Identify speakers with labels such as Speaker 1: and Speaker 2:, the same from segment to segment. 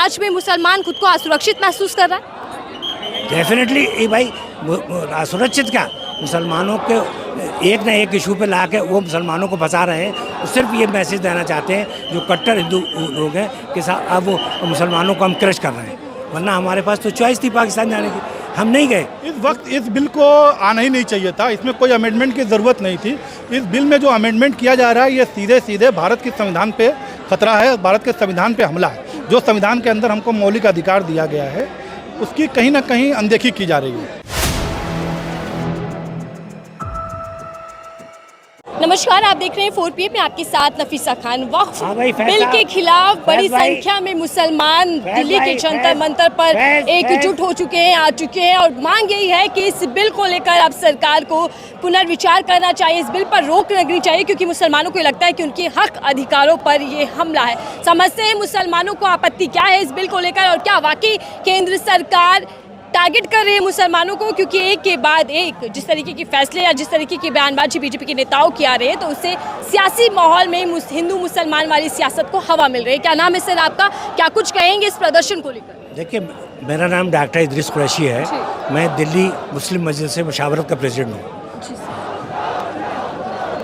Speaker 1: राज में मुसलमान खुद को असुरक्षित महसूस कर रहा है?
Speaker 2: डेफिनेटली ये भाई असुरक्षित क्या, मुसलमानों के एक ना एक इशू पे ला के वो मुसलमानों को फंसा रहे हैं। वो सिर्फ ये मैसेज देना चाहते हैं जो कट्टर हिंदू लोग हैं कि अब वो मुसलमानों को हम क्रश कर रहे हैं, वरना हमारे पास तो चॉइस थी पाकिस्तान जाने की, हम नहीं गए।
Speaker 3: इस वक्त इस बिल को आना ही नहीं चाहिए था, इसमें कोई अमेंडमेंट की ज़रूरत नहीं थी। इस बिल में जो अमेंडमेंट किया जा रहा है ये सीधे सीधे भारत के संविधान पे खतरा है, भारत के संविधान पे हमला है। जो संविधान के अंदर हमको मौलिक अधिकार दिया गया है उसकी कहीं ना कहीं अनदेखी की जा रही है।
Speaker 1: नमस्कार, आप देख रहे हैं 4PM में आपके साथ नफीसा खान। वक्फ
Speaker 2: फैसला
Speaker 1: बिल के खिलाफ बड़ी
Speaker 2: भाई,
Speaker 1: संख्या में मुसलमान दिल्ली के
Speaker 2: भाई,
Speaker 1: जंतर मंतर पर एकजुट हो चुके हैं, आ चुके हैं और मांग यही है कि इस बिल को लेकर अब सरकार को पुनर्विचार करना चाहिए, इस बिल पर रोक लगनी चाहिए, क्योंकि मुसलमानों को लगता है कि उनके हक अधिकारों पर ये हमला है। समझते हैं मुसलमानों को आपत्ति क्या है इस बिल को लेकर और क्या वाकई केंद्र सरकार टारगेट कर रहे हैं मुसलमानों को, क्योंकि एक के बाद एक जिस तरीके की फैसले या जिस तरीके की बयानबाजी बीजेपी के नेताओं की आ रही है, तो उससे सियासी माहौल में हिंदू मुसलमान वाली सियासत को हवा मिल रही है। क्या नाम है सर आपका, क्या कुछ कहेंगे इस प्रदर्शन को लेकर?
Speaker 2: देखिए, मेरा नाम डॉक्टर इदरीस कुरैशी है, मैं दिल्ली मुस्लिम मजलिस से मुशावरत का प्रेसिडेंट हूँ।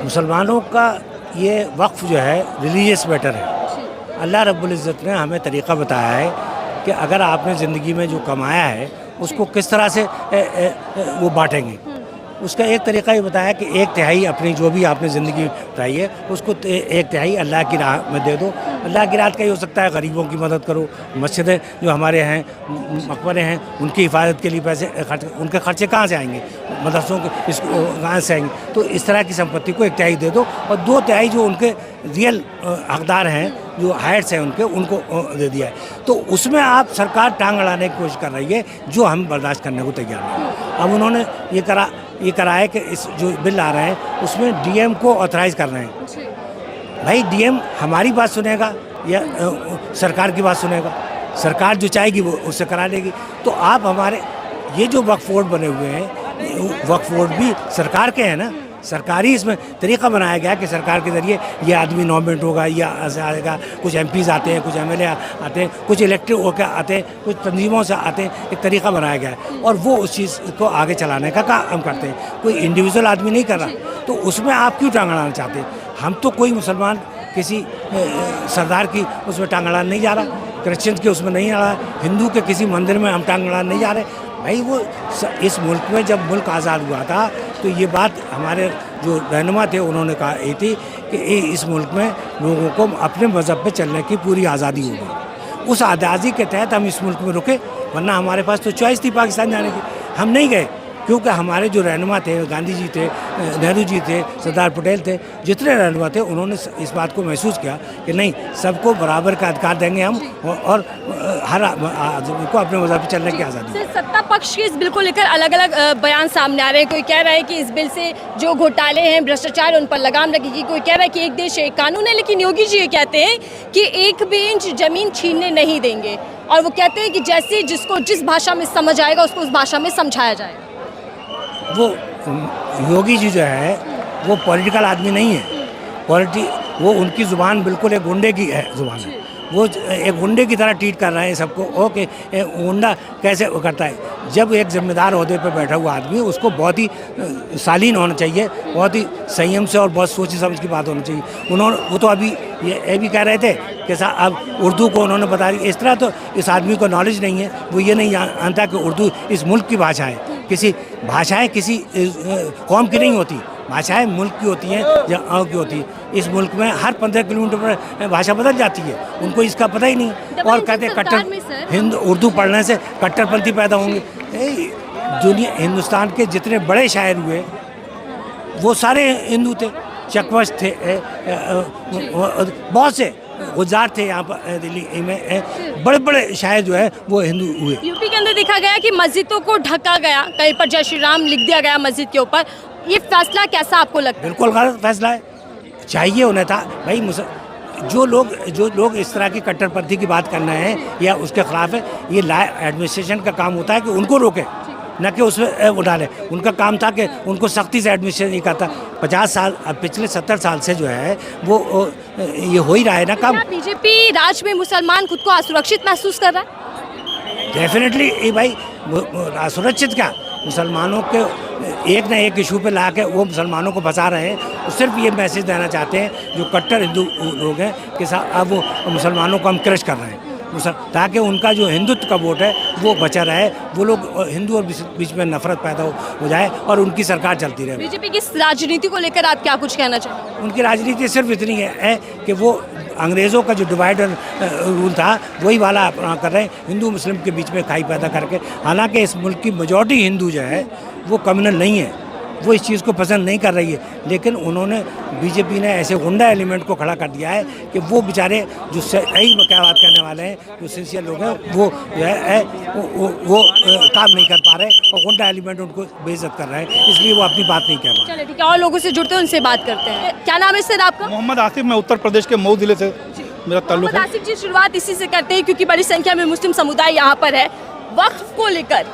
Speaker 2: मुसलमानों का ये वक्फ जो है रिलीजियस मैटर है। अल्लाह रब्बुल इज़्ज़त ने हमें तरीक़ा बताया है कि अगर आपने ज़िंदगी में जो कमाया है उसको किस तरह से वो बांटेंगे। उसका एक तरीका ये बताया कि 1/3 अपनी जो भी आपने ज़िंदगी उठाई है उसको 1/3 अल्लाह की राह में दे दो। अल्लाह की राह का ये हो सकता है गरीबों की मदद करो, मस्जिदें जो हमारे हैं, मकबरे हैं, उनकी हिफाजत के लिए पैसे खर्च, उनके खर्चे कहाँ से आएंगे, मदरसों के इसको कहाँ से आएंगे, तो इस तरह की संपत्ति को 1/3 दे दो और 2/3 जो उनके रियल हकदार हैं, जो हायर्स हैं उनके, उनको दे दिया है। तो उसमें आप सरकार टांग अड़ाने की कोशिश कर रही है जो हम बर्दाश्त करने को तैयार नहीं। अब उन्होंने ये करा है कि इस जो बिल आ रहे हैं उसमें डीएम को ऑथराइज़ कर रहे हैं। भाई डीएम हमारी बात सुनेगा या सरकार की बात सुनेगा? सरकार जो चाहेगी वो उससे करा लेगी। तो आप हमारे ये जो वक्फ बोर्ड बने हुए हैं, वक्फ बोर्ड भी सरकार के हैं ना, सरकारी इसमें तरीका बनाया गया कि सरकार के ज़रिए ये आदमी नॉमिनेट होगा या आएगा। कुछ MPs आते हैं, कुछ MLA आते हैं, कुछ इलेक्टेड होकर आते हैं, कुछ तंजीमों से आते हैं। एक तरीका बनाया गया है और वो उस चीज़ को आगे चलाने का काम करते हैं। कोई इंडिविजुअल आदमी नहीं कर रहा, तो उसमें आप क्यों टांग अड़ाना चाहते हैं? हम तो कोई मुसलमान किसी सरदार की उसमें टांग अड़ाने नहीं जा रहा, क्रिश्चियन के उसमें नहीं आ रहा, हिंदू के किसी मंदिर में हम टांग अड़ाने नहीं जा रहे। भाई वो इस मुल्क में जब मुल्क आज़ाद हुआ था तो ये बात हमारे जो रहनुमा थे उन्होंने कहा थी कि इस मुल्क में लोगों को अपने मज़हब पे चलने की पूरी आज़ादी होगी। उस आज़ादी के तहत हम इस मुल्क में रुके, वरना हमारे पास तो चॉइस थी पाकिस्तान जाने की, हम नहीं गए। क्योंकि हमारे जो रहनुमा थे, गांधी जी थे, नेहरू जी थे, सरदार पटेल थे, जितने रहनुमा थे उन्होंने इस बात को महसूस किया कि नहीं, सबको बराबर का अधिकार देंगे हम और हर आदमी को अपने मज़हब पे चलने की आज़ादी।
Speaker 1: सत्ता पक्ष के इस बिल को लेकर अलग अलग बयान सामने आ रहे हैं। कोई कह रहा है कि इस बिल से जो घोटाले हैं, भ्रष्टाचार, उन पर लगाम लगेगी। कोई कह रहा है कि एक देश एक कानून है। लेकिन योगी जी ये कहते हैं कि 1 भी इंच ज़मीन छीनने नहीं देंगे और वो कहते हैं कि जैसे जिसको जिस भाषा में समझ आएगा उसको उस भाषा में समझाया जाएगा।
Speaker 2: वो योगी जी जो है वो पॉलिटिकल आदमी नहीं है। वो उनकी ज़ुबान बिल्कुल एक गुंडे की ज़ुबान है। वो एक गुंडे की तरह ट्रीट कर रहे हैं सबको। ओके, गुंडा कैसे करता है? जब एक जिम्मेदार ओहदे पर बैठा हुआ आदमी, उसको बहुत ही शालीन होना चाहिए, बहुत ही संयम से और बहुत सोची समझ की बात होनी चाहिए। वो तो अभी ये भी कह रहे थे कि अब उर्दू को उन्होंने बता दी। इस तरह तो इस आदमी को नॉलेज नहीं है, वो ये नहीं जानता कि उर्दू इस मुल्क की भाषा है। किसी भाषाएं किसी कौम की नहीं होती, भाषाएं मुल्क की होती हैं या गाँव की होती है। इस मुल्क में हर 15 किलोमीटर पर भाषा बदल जाती है, उनको इसका पता ही नहीं। और कहते हैं कट्टर उर्दू पढ़ने से कट्टरपंथी पैदा होंगे। दुनिया हिंदुस्तान के जितने बड़े शायर हुए वो सारे हिंदू थे, चकवश थे, बहुत से गुजरात थे यहाँ पर दिल्ली में, बड़े बड़े शायर जो है वो हिंदू हुए।
Speaker 1: यूपी के अंदर देखा गया कि मस्जिदों को ढका गया, कहीं पर जय श्री राम लिख दिया गया मस्जिद के ऊपर। ये फैसला कैसा आपको लगता है?
Speaker 2: बिल्कुल गलत फैसला है। चाहिए उन्हें था भाई, जो लोग इस तरह की कट्टरपंथी की बात करना है या उसके खिलाफ है, ये एडमिनिस्ट्रेशन का काम होता है कि उनको रोके। न कि उसमें वो डाले। उनका काम था कि उनको सख्ती से एडमिशन नहीं करता। 50 साल पिछले 70 साल से जो है वो ये हो ही रहा है ना काम।
Speaker 1: बीजेपी राज में मुसलमान खुद को असुरक्षित महसूस कर रहा है?
Speaker 2: डेफिनेटली ये भाई असुरक्षित क्या, मुसलमानों के एक ना एक इशू पे ला के वो मुसलमानों को फंसा रहे हैं। वो सिर्फ ये मैसेज देना चाहते हैं जो कट्टर हिंदू लोग हैं कि अब वो मुसलमानों को हम क्रश कर रहे हैं, ताकि उनका जो हिंदुत्व का वोट है वो बचा रहे, वो लोग हिंदू और बीच में नफरत पैदा हो जाए और उनकी सरकार चलती रहे।
Speaker 1: बीजेपी की राजनीति को लेकर आप क्या कुछ कहना चाहेंगे?
Speaker 2: उनकी राजनीति सिर्फ इतनी है कि वो अंग्रेज़ों का जो डिवाइड एंड रूल था वही वाला अपना कर रहे हैं, हिंदू मुस्लिम के बीच में खाई पैदा करके। हालांकि इस मुल्क की मेजॉरिटी हिंदू जो है वो कम्युनल नहीं है, वो इस चीज़ को पसंद नहीं कर रही है, लेकिन उन्होंने बीजेपी ने ऐसे गुंडा एलिमेंट को खड़ा कर दिया है कि वो बेचारे जो सही क्या बात करने वाले हैं, जो सिंसियर लोग हैं, वो जो है वो काम नहीं कर पा रहे और गुंडा एलिमेंट उनको बेइज्जत कर रहे हैं, इसलिए वो अपनी बात नहीं कह पा रहे।
Speaker 1: चलिए ठीक है, और लोगों से जुड़ते हैं, उनसे बात करते हैं। क्या नाम है सर आपका?
Speaker 3: मोहम्मद आसिफ, मैं उत्तर प्रदेश के मऊ जिले से मेरा ताल्लुक है।
Speaker 1: आसिफ जी, शुरुआत इसी से करते हैं क्योंकि बड़ी संख्या में मुस्लिम समुदाय यहाँ पर है। वक्फ को लेकर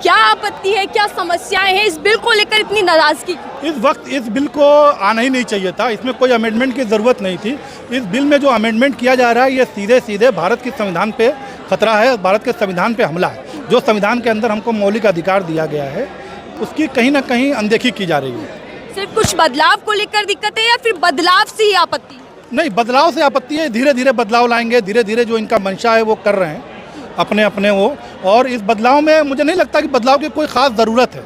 Speaker 1: क्या आपत्ति है, क्या समस्याएं हैं, इस बिल को लेकर इतनी नाराजगी?
Speaker 3: इस वक्त इस बिल को आना ही नहीं चाहिए था, इसमें कोई अमेंडमेंट की ज़रूरत नहीं थी। इस बिल में जो अमेंडमेंट किया जा रहा है ये सीधे सीधे भारत के संविधान पे खतरा है, भारत के संविधान पे हमला है। जो संविधान के अंदर हमको मौलिक अधिकार दिया गया है उसकी कहीं ना कहीं अनदेखी की जा रही है।
Speaker 1: सिर्फ कुछ बदलाव को लेकर दिक्कत है या फिर बदलाव से ही आपत्ति?
Speaker 3: नहीं, बदलाव से आपत्ति है, धीरे धीरे बदलाव लाएंगे, धीरे धीरे जो इनका मंशा है वो कर रहे हैं अपने अपने वो, और इस बदलाव में मुझे नहीं लगता कि बदलाव की कोई ख़ास ज़रूरत है।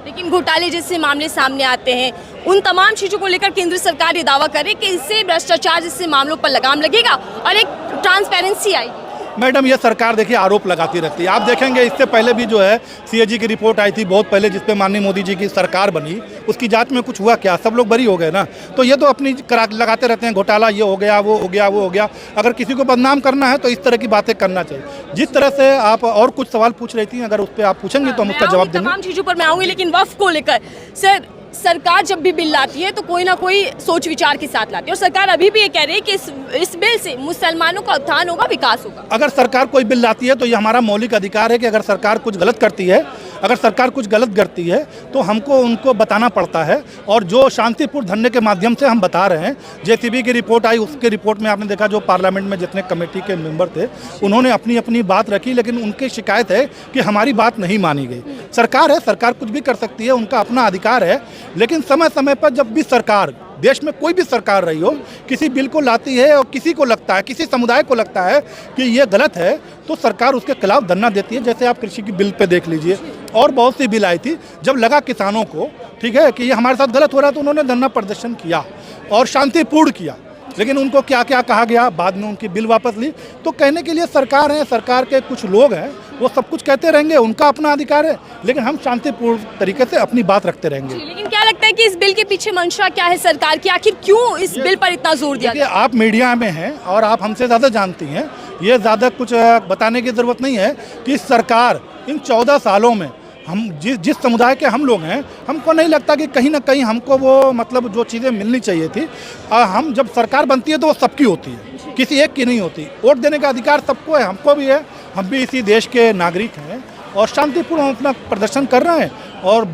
Speaker 1: लेकिन घोटाले जैसे मामले सामने आते हैं, उन तमाम चीज़ों को लेकर केंद्र सरकार ये दावा करे कि इससे भ्रष्टाचार जैसे मामलों पर लगाम लगेगा और एक ट्रांसपेरेंसी आएगी।
Speaker 3: मैडम, ये सरकार देखिए आरोप लगाती रहती है। आप देखेंगे इससे पहले भी जो है सीएजी की रिपोर्ट आई थी बहुत पहले, जिसपे माननीय मोदी जी की सरकार बनी, उसकी जांच में कुछ हुआ क्या? सब लोग बरी हो गए ना। तो ये तो अपनी लगाते रहते हैं, घोटाला ये हो गया, वो हो गया, वो हो गया। अगर किसी को बदनाम करना है तो इस तरह की बातें करना चाहिए। जिस तरह से आप और कुछ सवाल पूछ रही थी, अगर उस पर आप पूछेंगे तो हम उसका जवाब देंगे।
Speaker 1: तमाम चीज़ों पर मैं आऊँगी, लेकिन वक्फ को लेकर सर, सरकार जब भी बिल लाती है तो कोई ना कोई सोच विचार के साथ लाती है, और सरकार अभी भी ये कह रही है कि इस बिल से मुसलमानों का उत्थान होगा, विकास होगा।
Speaker 3: अगर सरकार कोई बिल लाती है तो ये हमारा मौलिक अधिकार है कि अगर सरकार कुछ गलत करती है, अगर सरकार कुछ गलत करती है तो हमको उनको बताना पड़ता है, और जो शांतिपूर्ण धरने के माध्यम से हम बता रहे हैं। जेसीबी की रिपोर्ट आई, उसके रिपोर्ट में आपने देखा जो पार्लियामेंट में जितने कमेटी के मेंबर थे उन्होंने अपनी अपनी बात रखी, लेकिन उनकी शिकायत है कि हमारी बात नहीं मानी गई। सरकार है, सरकार कुछ भी कर सकती है, उनका अपना अधिकार है, लेकिन समय समय पर जब भी सरकार, देश में कोई भी सरकार रही हो, किसी बिल को लाती है और किसी को लगता है, किसी समुदाय को लगता है कि ये गलत है, तो सरकार उसके खिलाफ धरना देती है। जैसे आप कृषि की बिल पे देख लीजिए, और बहुत सी बिल आई थी, जब लगा किसानों को ठीक है कि ये हमारे साथ गलत हो रहा है तो उन्होंने धरना प्रदर्शन किया और शांतिपूर्ण किया। लेकिन उनको क्या क्या कहा गया, बाद में उनकी बिल वापस ली। तो कहने के लिए सरकार है, सरकार के कुछ लोग हैं, वो सब कुछ कहते रहेंगे, उनका अपना अधिकार है, लेकिन हम शांतिपूर्ण तरीके से अपनी बात रखते रहेंगे।
Speaker 1: लेकिन क्या लगता है कि इस बिल के पीछे मंशा क्या है सरकार की? आखिर क्यों इस बिल पर इतना जोर दिया गया?
Speaker 3: आप मीडिया में हैं और आप हमसे ज़्यादा जानती हैं, ये ज़्यादा कुछ बताने की ज़रूरत नहीं है कि सरकार इन 14 सालों में हम जिस समुदाय के हम लोग हैं, हमको नहीं लगता कि कहीं ना कहीं हमको वो मतलब जो चीज़ें मिलनी चाहिए थी, हम जब सरकार बनती है तो वो सबकी होती है, किसी एक की नहीं होती। वोट देने का अधिकार सबको है, हमको भी है, हम भी इसी देश के नागरिक हैं और शांतिपूर्ण अपना प्रदर्शन कर रहे हैं, और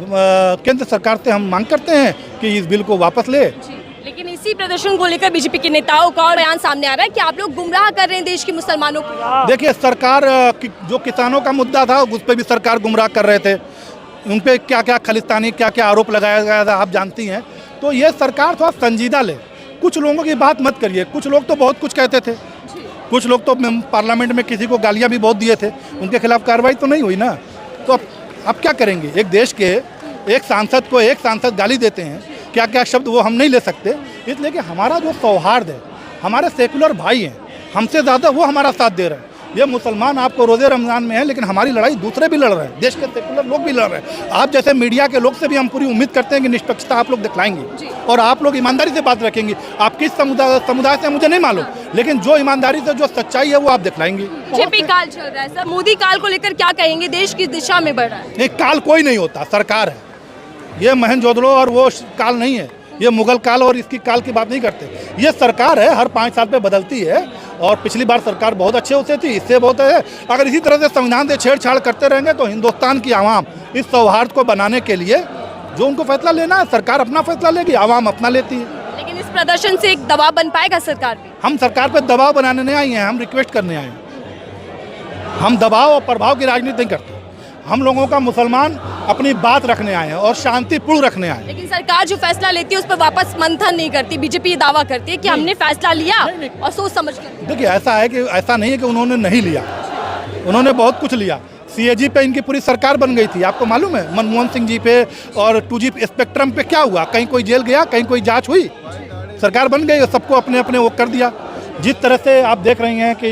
Speaker 3: केंद्र सरकार से हम मांग करते हैं कि इस बिल को वापस ले।
Speaker 1: लेकिन इसी प्रदर्शन को लेकर बीजेपी के नेताओं का बयान सामने आ रहा है कि आप लोग गुमराह कर रहे हैं देश के मुसलमानों को।
Speaker 3: देखिए, सरकार जो किसानों का मुद्दा था उस पर भी सरकार गुमराह कर रहे थे, उन पर क्या क्या खालिस्तानी क्या क्या आरोप लगाया गया था आप जानती हैं। तो ये सरकार थोड़ा संजीदा ले, कुछ लोगों की बात मत करिए। कुछ लोग तो बहुत कुछ कहते थे, कुछ लोग तो पार्लियामेंट में किसी को गालियाँ भी बहुत दिए थे, उनके खिलाफ कार्रवाई तो नहीं हुई ना। तो अब क्या करेंगे? एक देश के एक सांसद गाली देते हैं, क्या क्या शब्द वो हम नहीं ले सकते, इसलिए कि हमारा जो सौहार्द है, हमारे सेकुलर भाई हैं, हमसे ज़्यादा वो हमारा साथ दे रहे हैं। ये मुसलमान आपको रोज़े रमज़ान में है, लेकिन हमारी लड़ाई दूसरे भी लड़ रहे हैं, देश के सेकुलर लोग भी लड़ रहे हैं। आप जैसे मीडिया के लोग से भी हम पूरी उम्मीद करते हैं कि निष्पक्षता आप लोग दिखलाएंगे और आप लोग ईमानदारी से बात रखेंगे। आप किस समुदाय से मुझे नहीं मालूम, लेकिन जो ईमानदारी से जो सच्चाई है वो आप दिखलाएंगे।
Speaker 1: जेपी काल चल रहा है सर, मोदी काल को लेकर क्या कहेंगे? देश किस दिशा में बढ़ रहा है?
Speaker 3: नहीं, काल कोई नहीं होता, सरकार है। ये मोहनजोदड़ो और वो काल नहीं है, ये मुगल काल और इसकी काल की बात नहीं करते। ये सरकार है, हर 5 साल पे बदलती है और पिछली बार सरकार बहुत अच्छे होते थी, इससे बहुत है। अगर इसी तरह से संविधान से छेड़छाड़ करते रहेंगे तो हिंदुस्तान की आवाम इस सौहार्द को बनाने के लिए जो उनको फैसला लेना है, सरकार अपना फैसला लेगी, आवाम अपना लेती है।
Speaker 1: लेकिन इस प्रदर्शन से एक दबाव बन पाएगा सरकार पे?
Speaker 3: हम सरकार पर दबाव बनाने नहीं आए हैं, हम रिक्वेस्ट करने आए हैं। हम दबाव और प्रभाव की राजनीति नहीं करते। हम लोगों का मुसलमान अपनी बात रखने आए हैं और शांतिपूर्ण रखने आए हैं।
Speaker 1: लेकिन सरकार जो फैसला लेती है उस पर वापस मंथन नहीं करती। बीजेपी ये दावा करती है कि हमने फैसला लिया और सोच समझ कर।
Speaker 3: देखिए, ऐसा है कि ऐसा नहीं है कि उन्होंने नहीं लिया, उन्होंने बहुत कुछ लिया। CAG पे इनकी पूरी सरकार बन गई थी, आपको मालूम है। मनमोहन सिंह जी पे और 2G स्पेक्ट्रम पे क्या हुआ? कहीं कोई जेल गया, कहीं कोई जांच हुई? सरकार बन गई और सबको अपने अपने वो कर दिया। जिस तरह से आप देख रही हैं कि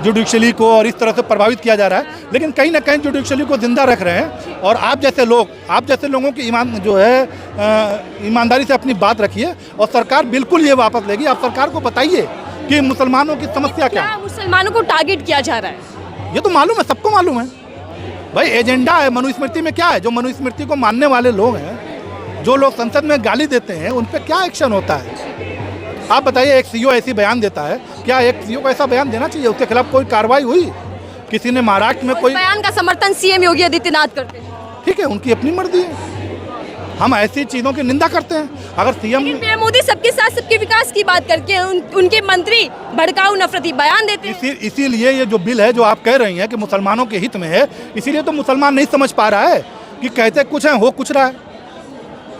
Speaker 3: जुडिशली को और इस तरह से प्रभावित किया जा रहा है, लेकिन कहीं ना कहीं जुडिशली को जिंदा रख रहे हैं। और आप जैसे लोगों की ईमानदारी से अपनी बात रखिए और सरकार बिल्कुल ये वापस लेगी। आप सरकार को बताइए कि मुसलमानों की समस्या क्या है।
Speaker 1: मुसलमानों को टारगेट किया जा रहा है,
Speaker 3: ये तो मालूम है, सबको मालूम है भाई। एजेंडा है। मनुस्मृति में क्या है? जो मनुस्मृति को मानने वाले लोग हैं, जो लोग संसद में गाली देते हैं, उन पर क्या एक्शन होता है? आप बताइए, एक CEO ऐसी बयान देता है, क्या एक CEO को ऐसा बयान देना चाहिए? उसके खिलाफ कोई कार्रवाई हुई? किसी ने महाराष्ट्र में कोई
Speaker 1: बयान का समर्थन CM योगी आदित्यनाथ करते हैं?
Speaker 3: ठीक है, उनकी अपनी मर्जी है। हम ऐसी चीज़ों की निंदा करते हैं। अगर CM
Speaker 1: पीएम मोदी सबके साथ सबके विकास की बात करके उनके मंत्री भड़काऊ नफरती बयान देते हैं।
Speaker 3: इसीलिए ये जो बिल है, जो आप कह रही हैं कि मुसलमानों के हित में है, इसीलिए तो मुसलमान नहीं समझ पा रहा है कि कहते कुछ है, हो कुछ रहा है।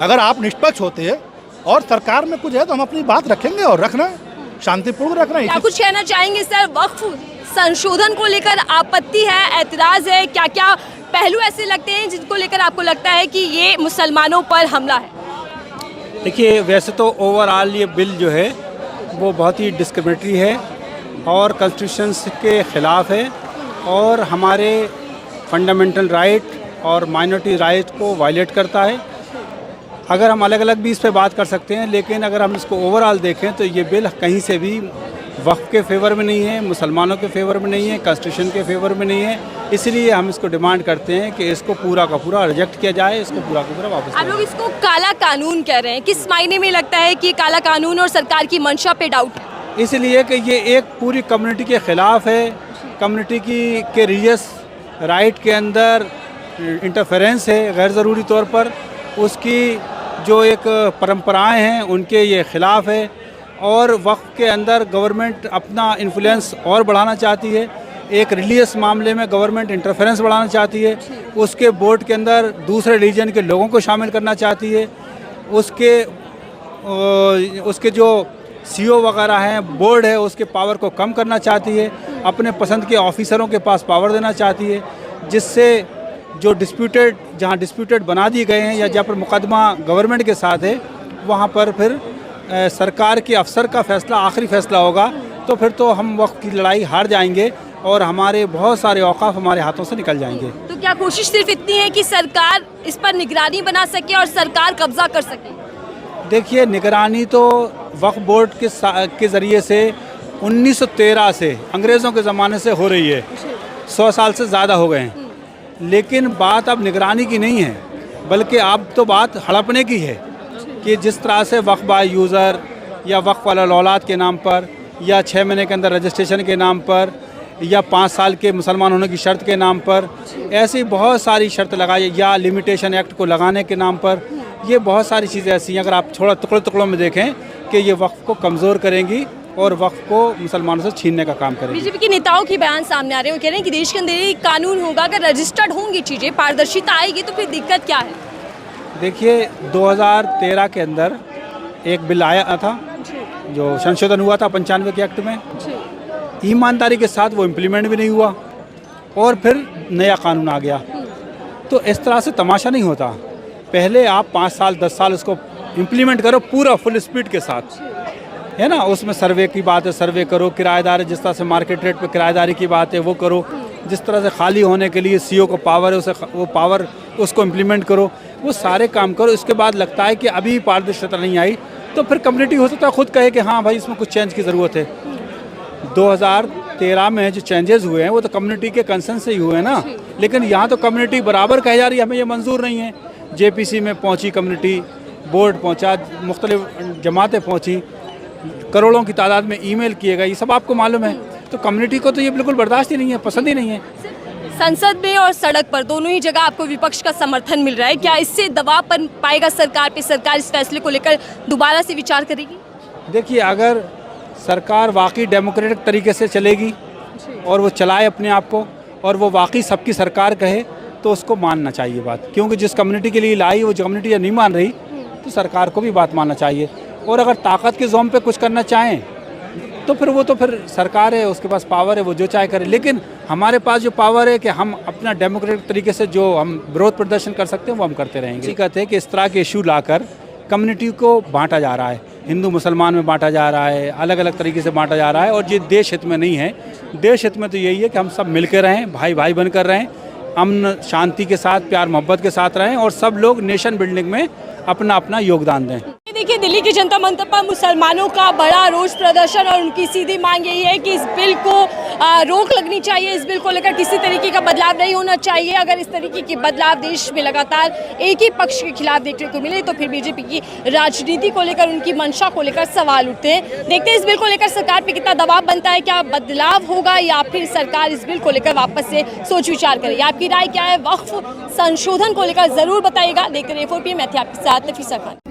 Speaker 3: अगर आप निष्पक्ष होते और सरकार में कुछ है तो हम अपनी बात रखेंगे और रखना है, शांतिपूर्ण रखना है।
Speaker 1: क्या कुछ कहना चाहेंगे सर? वक्फ संशोधन को लेकर आपत्ति है, ऐतराज है, क्या क्या पहलू ऐसे लगते हैं जिनको लेकर आपको लगता है कि ये मुसलमानों पर हमला है?
Speaker 4: देखिए, वैसे तो ओवरऑल ये बिल जो है वो बहुत ही डिस्क्रिमिनेटरी है और कॉन्स्टिट्यूशन के ख़िलाफ़ है और हमारे फंडामेंटल राइट और माइनॉरिटी राइट को वायलेट करता है। अगर हम अलग अलग भी इस पे बात कर सकते हैं, लेकिन अगर हम इसको ओवरऑल देखें तो ये बिल कहीं से भी वक्फ के फेवर में नहीं है, मुसलमानों के फेवर में नहीं है, कॉन्स्टिट्यूशन के फेवर में नहीं है। इसलिए हम इसको डिमांड करते हैं कि इसको पूरा का पूरा रिजेक्ट किया जाए, इसको पूरा का पूरा वापस।
Speaker 1: आप लोग इसको काला कानून कह रहे हैं, किस मायने में लगता है कि काला कानून और सरकार की मंशा पे डाउट है?
Speaker 4: इसलिए कि ये एक पूरी कम्युनिटी के ख़िलाफ़ है, कम्युनिटी के रिलीजियस राइट के अंदर इंटरफेरेंस है गैर ज़रूरी तौर पर, उसकी जो एक परंपराएं हैं उनके ये ख़िलाफ़ है और वक्फ के अंदर गवर्नमेंट अपना इन्फ्लुएंस और बढ़ाना चाहती है। एक रिलीजियस मामले में गवर्नमेंट इंटरफेरेंस बढ़ाना चाहती है, उसके बोर्ड के अंदर दूसरे रिलीजन के लोगों को शामिल करना चाहती है, उसके जो CEO वगैरह हैं, बोर्ड है, उसके पावर को कम करना चाहती है, अपने पसंद के ऑफिसरों के पास पावर देना चाहती है, जिससे जो जहाँ डिस्प्यूटेड बना दिए गए हैं या जहाँ पर मुकदमा गवर्नमेंट के साथ है, वहाँ पर फिर सरकार के अफसर का फैसला आखिरी फैसला होगा। तो फिर तो हम वक्फ की लड़ाई हार जाएंगे और हमारे बहुत सारे औकाफ हमारे हाथों से निकल जाएंगे।
Speaker 1: तो क्या कोशिश सिर्फ इतनी है कि सरकार इस पर निगरानी बना सके और सरकार कब्जा कर सके?
Speaker 4: देखिए, निगरानी तो वक्फ बोर्ड के ज़रिए से 1913 से अंग्रेज़ों के ज़माने से हो रही है, 100 साल से ज़्यादा हो गए हैं। लेकिन बात अब निगरानी की नहीं है, बल्कि अब तो बात हड़पने की है कि जिस तरह से वक्फ बाय यूज़र या वक्फ वाला औलाद के नाम पर या 6 महीने के अंदर रजिस्ट्रेशन के नाम पर या 5 साल के मुसलमान होने की शर्त के नाम पर, ऐसी बहुत सारी शर्त लगाई, या लिमिटेशन एक्ट को लगाने के नाम पर, ये बहुत सारी चीज़ें ऐसी हैं अगर आप थोड़ा टुकड़ों में देखें कि ये वक्फ को कमज़ोर करेंगी और वक्फ को मुसलमानों से छीनने का काम करेंगे।
Speaker 1: बीजेपी के नेताओं के बयान सामने आ रहे हैं, वो कह रहे हैं कि देश के अंदर एक कानून होगा, अगर रजिस्टर्ड होंगी चीज़ें, पारदर्शिता आएगी तो फिर दिक्कत क्या है?
Speaker 4: देखिए, 2013 के अंदर एक बिल आया था जो संशोधन हुआ था 95 के एक्ट में, ईमानदारी के साथ वो इम्प्लीमेंट भी नहीं हुआ और फिर नया कानून आ गया। तो इस तरह से तमाशा नहीं होता। पहले आप 5 साल 10 साल उसको इम्प्लीमेंट करो पूरा फुल स्पीड के साथ, है ना। उसमें सर्वे की बात है, सर्वे करो, किराएदार जिस तरह से मार्केट रेट पे किराएदारी की बात है वो करो, जिस तरह से खाली होने के लिए CEO को पावर है उसे वो पावर उसको इम्प्लीमेंट करो, वो सारे काम करो। इसके बाद लगता है कि अभी पारदर्शिता नहीं आई तो फिर कम्युनिटी हो सकता है खुद कहे कि हाँ भाई इसमें कुछ चेंज की ज़रूरत है। 2013 में जो चेंजेस हुए हैं वो तो कम्युनिटी के कंसर्न से ही हुए हैं ना, लेकिन यहाँ तो कम्युनिटी बराबर कह जा रही है हमें ये मंजूर नहीं है। JPC में पहुँची कम्युनिटी, बोर्ड पहुँचा, मुख्तलिफ जमातें पहुँची, करोड़ों की तादाद में ईमेल किए गए, ये सब आपको मालूम है। तो कम्युनिटी को तो ये बिल्कुल बर्दाश्त ही नहीं है, पसंद ही नहीं है।
Speaker 1: संसद में और सड़क पर दोनों ही जगह आपको विपक्ष का समर्थन मिल रहा है, क्या इससे दबाव बन पाएगा सरकार पे? सरकार इस फैसले को लेकर दोबारा से विचार करेगी?
Speaker 4: देखिए, अगर सरकार वाकई डेमोक्रेटिक तरीके से चलेगी और वो चलाए अपने आप को, और वो वाकई सबकी सरकार कहे, तो उसको मानना चाहिए बात, क्योंकि जिस कम्युनिटी के लिए लाई वो कम्युनिटी नहीं मान रही, तो सरकार को भी बात मानना चाहिए। और अगर ताकत के जोम पे कुछ करना चाहें तो फिर वो तो फिर सरकार है, उसके पास पावर है, वो जो चाहे करे। लेकिन हमारे पास जो पावर है कि हम अपना डेमोक्रेटिक तरीके से जो हम विरोध प्रदर्शन कर सकते हैं वो हम करते रहेंगे। हकीकत है कि इस तरह के इशू लाकर कम्युनिटी को बांटा जा रहा है, हिंदू मुसलमान में बांटा जा रहा है, अलग अलग तरीके से बांटा जा रहा है, और ये देश हित में नहीं है। देश हित में तो यही है कि हम सब मिलकर रहें, भाई भाई बनकर रहें, अमन शांति के साथ, प्यार मोहब्बत के साथ रहें, और सब लोग नेशन बिल्डिंग में अपना अपना योगदान दें।
Speaker 1: देखिए, दिल्ली की जनता मंच पर मुसलमानों का बड़ा रोष प्रदर्शन, और उनकी सीधी मांग यही है कि इस बिल को रोक लगनी चाहिए। इस बिल को लेकर किसी तरीके का बदलाव नहीं होना चाहिए। अगर इस तरीके के बदलाव देश में लगातार एक ही पक्ष के खिलाफ देखने को मिले तो फिर बीजेपी की राजनीति को लेकर, उनकी मंशा को लेकर सवाल उठते हैं। देखते हैं इस बिल को लेकर सरकार पे कितना दबाव बनता है, क्या बदलाव होगा, या फिर सरकार इस बिल को लेकर वापस से सोच विचार करेगी। आपकी राय क्या है? वक्फ संशोधन को लेकर जरूर बताइएगा। देखते रहिए 4PM, मैं थी आपके साथ नफीसा खान।